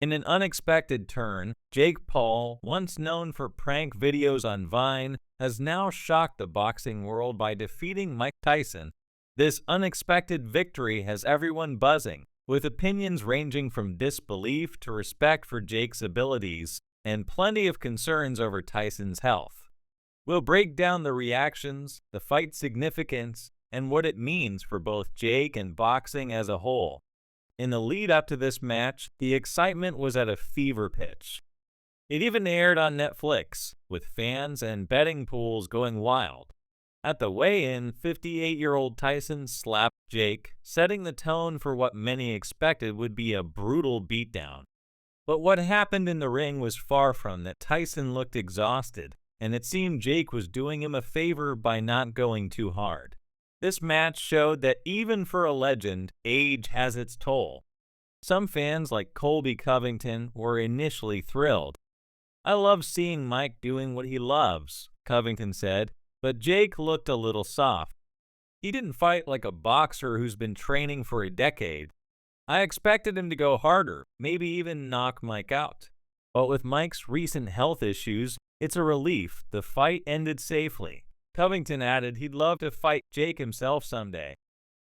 In an unexpected turn, Jake Paul, once known for prank videos on Vine, has now shocked the boxing world by defeating Mike Tyson. This unexpected victory has everyone buzzing, with opinions ranging from disbelief to respect for Jake's abilities, and plenty of concerns over Tyson's health. We'll break down the reactions, the fight's significance, and what it means for both Jake and boxing as a whole. In the lead up to this match, the excitement was at a fever pitch. It even aired on Netflix, with fans and betting pools going wild. At the weigh-in, 58-year-old Tyson slapped Jake, setting the tone for what many expected would be a brutal beatdown. But what happened in the ring was far from that. Tyson looked exhausted, and it seemed Jake was doing him a favor by not going too hard. This match showed that even for a legend, age has its toll. Some fans, like Colby Covington, were initially thrilled. "I love seeing Mike doing what he loves," Covington said, but Jake looked a little soft. "He didn't fight like a boxer who's been training for a decade. I expected him to go harder, maybe even knock Mike out. But with Mike's recent health issues, it's a relief the fight ended safely." Covington added he'd love to fight Jake himself someday.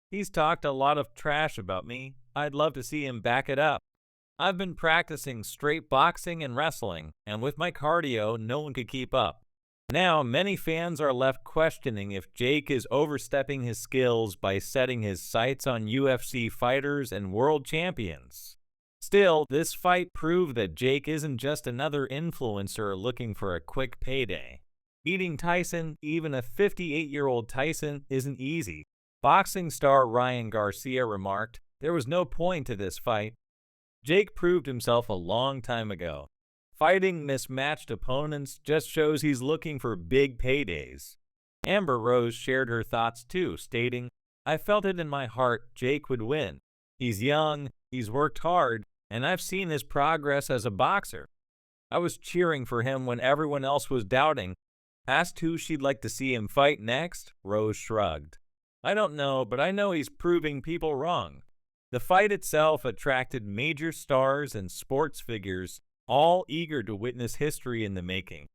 "He's talked a lot of trash about me. I'd love to see him back it up. I've been practicing straight boxing and wrestling, and with my cardio, no one could keep up." Now, many fans are left questioning if Jake is overstepping his skills by setting his sights on UFC fighters and world champions. Still, this fight proved that Jake isn't just another influencer looking for a quick payday. Beating Tyson, even a 58-year-old Tyson, isn't easy. Boxing star Ryan Garcia remarked, "There was no point to this fight. Jake proved himself a long time ago. Fighting mismatched opponents just shows he's looking for big paydays." Amber Rose shared her thoughts too, stating, "I felt it in my heart Jake would win. He's young, he's worked hard, and I've seen his progress as a boxer. I was cheering for him when everyone else was doubting." Asked who she'd like to see him fight next, Rose shrugged. "I don't know, but I know he's proving people wrong." The fight itself attracted major stars and sports figures, all eager to witness history in the making.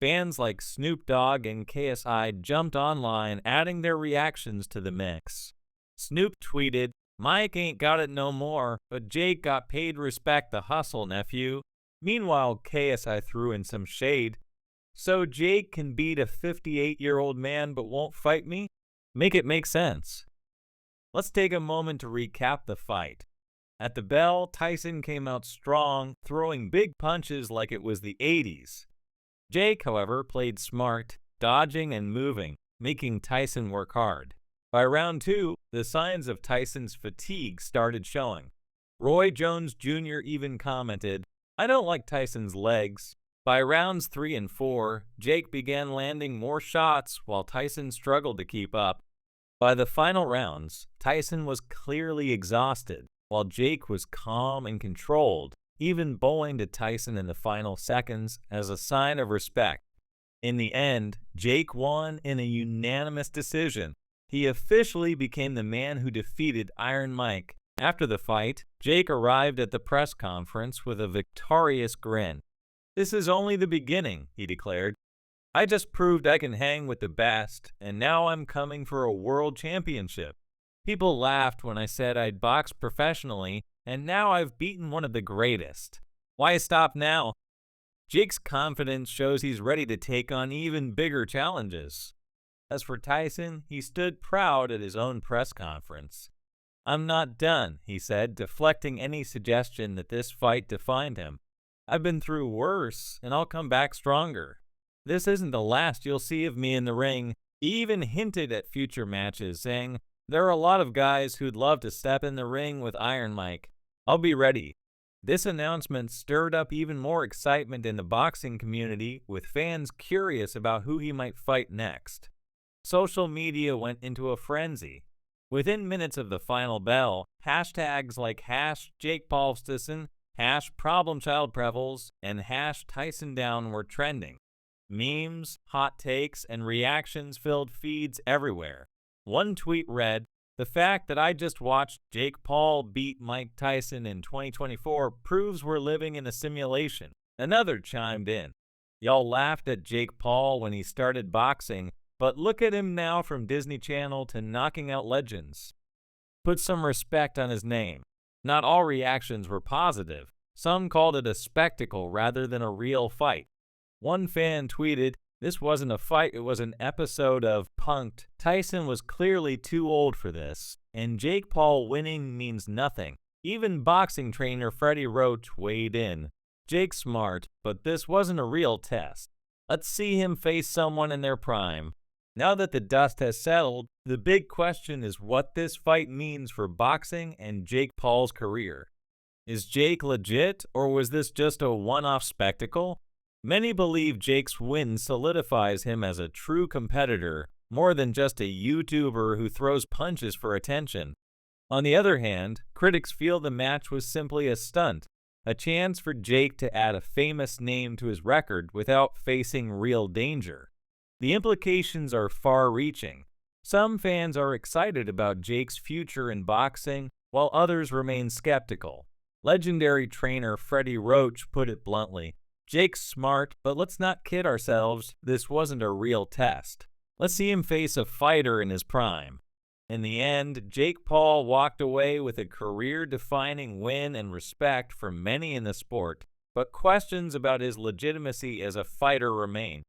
Fans like Snoop Dogg and KSI jumped online, adding their reactions to the mix. Snoop tweeted, "Mike ain't got it no more, but Jake got paid respect the hustle, nephew." Meanwhile, KSI threw in some shade. "So Jake can beat a 58-year-old man but won't fight me? Make it make sense." Let's take a moment to recap the fight. At the bell, Tyson came out strong, throwing big punches like it was the 80s. Jake, however, played smart, dodging and moving, making Tyson work hard. By round 2, the signs of Tyson's fatigue started showing. Roy Jones Jr. even commented, "I don't like Tyson's legs." By rounds 3 and 4, Jake began landing more shots while Tyson struggled to keep up. By the final rounds, Tyson was clearly exhausted, while Jake was calm and controlled, even bowling to Tyson in the final seconds as a sign of respect. In the end, Jake won in a unanimous decision. He officially became the man who defeated Iron Mike. After the fight, Jake arrived at the press conference with a victorious grin. "This is only the beginning," he declared. "I just proved I can hang with the best, and now I'm coming for a world championship. People laughed when I said I'd box professionally, and now I've beaten one of the greatest. Why stop now?" Jake's confidence shows he's ready to take on even bigger challenges. As for Tyson, he stood proud at his own press conference. "I'm not done," he said, deflecting any suggestion that this fight defined him. "I've been through worse, and I'll come back stronger. This isn't the last you'll see of me in the ring." He even hinted at future matches, saying, "There are a lot of guys who'd love to step in the ring with Iron Mike. I'll be ready." This announcement stirred up even more excitement in the boxing community, with fans curious about who he might fight next. Social media went into a frenzy. Within minutes of the final bell, hashtags like #JakePaulStisson, #ProblemChildPrevels, and #TysonDown were trending. Memes, hot takes, and reactions filled feeds everywhere. One tweet read, The fact that I just watched Jake Paul beat Mike Tyson in 2024 proves we're living in a simulation. Another chimed in. Y'all laughed at Jake Paul when he started boxing, but look at him now from Disney Channel to knocking out legends. Put some respect on his name. Not all reactions were positive. Some called it a spectacle rather than a real fight. One fan tweeted, "This wasn't a fight, it was an episode of Punk'd. Tyson was clearly too old for this, and Jake Paul winning means nothing." Even boxing trainer Freddie Roach weighed in. "Jake's smart, but this wasn't a real test. Let's see him face someone in their prime." Now that the dust has settled, the big question is what this fight means for boxing and Jake Paul's career. Is Jake legit, or was this just a one-off spectacle? Many believe Jake's win solidifies him as a true competitor, more than just a YouTuber who throws punches for attention. On the other hand, critics feel the match was simply a stunt, a chance for Jake to add a famous name to his record without facing real danger. The implications are far-reaching. Some fans are excited about Jake's future in boxing, while others remain skeptical. Legendary trainer Freddie Roach put it bluntly, "Jake's smart, but let's not kid ourselves, this wasn't a real test. Let's see him face a fighter in his prime." In the end, Jake Paul walked away with a career-defining win and respect from many in the sport, but questions about his legitimacy as a fighter remain.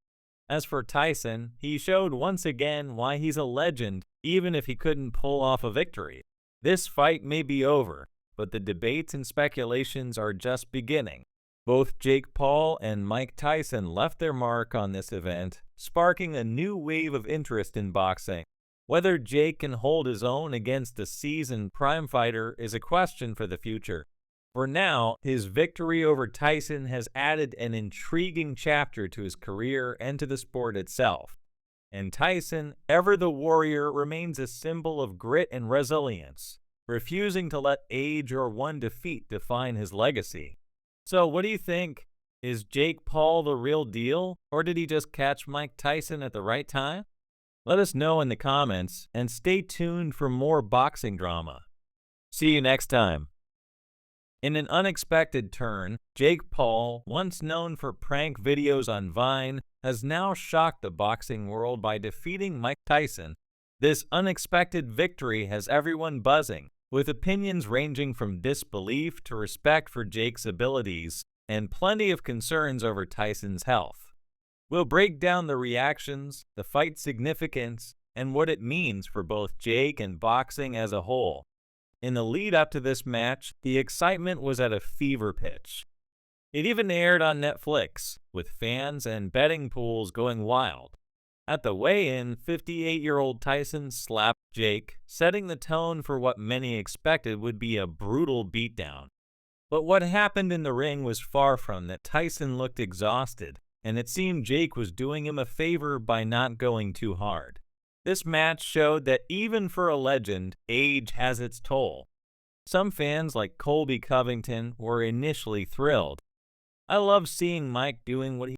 As for Tyson, he showed once again why he's a legend, even if he couldn't pull off a victory. This fight may be over, but the debates and speculations are just beginning. Both Jake Paul and Mike Tyson left their mark on this event, sparking a new wave of interest in boxing. Whether Jake can hold his own against a seasoned prime fighter is a question for the future. For now, his victory over Tyson has added an intriguing chapter to his career and to the sport itself. And Tyson, ever the warrior, remains a symbol of grit and resilience, refusing to let age or one defeat define his legacy. So what do you think? Is Jake Paul the real deal, or did he just catch Mike Tyson at the right time? Let us know in the comments, and stay tuned for more boxing drama. See you next time. In an unexpected turn, Jake Paul, once known for prank videos on Vine, has now shocked the boxing world by defeating Mike Tyson. This unexpected victory has everyone buzzing, with opinions ranging from disbelief to respect for Jake's abilities, and plenty of concerns over Tyson's health. We'll break down the reactions, the fight's significance, and what it means for both Jake and boxing as a whole. In the lead up to this match, the excitement was at a fever pitch. It even aired on Netflix, with fans and betting pools going wild. At the weigh-in, 58-year-old Tyson slapped Jake, setting the tone for what many expected would be a brutal beatdown. But what happened in the ring was far from that. Tyson looked exhausted, and it seemed Jake was doing him a favor by not going too hard. This match showed that even for a legend, age has its toll. Some fans, like Colby Covington, were initially thrilled. "I love seeing Mike doing what he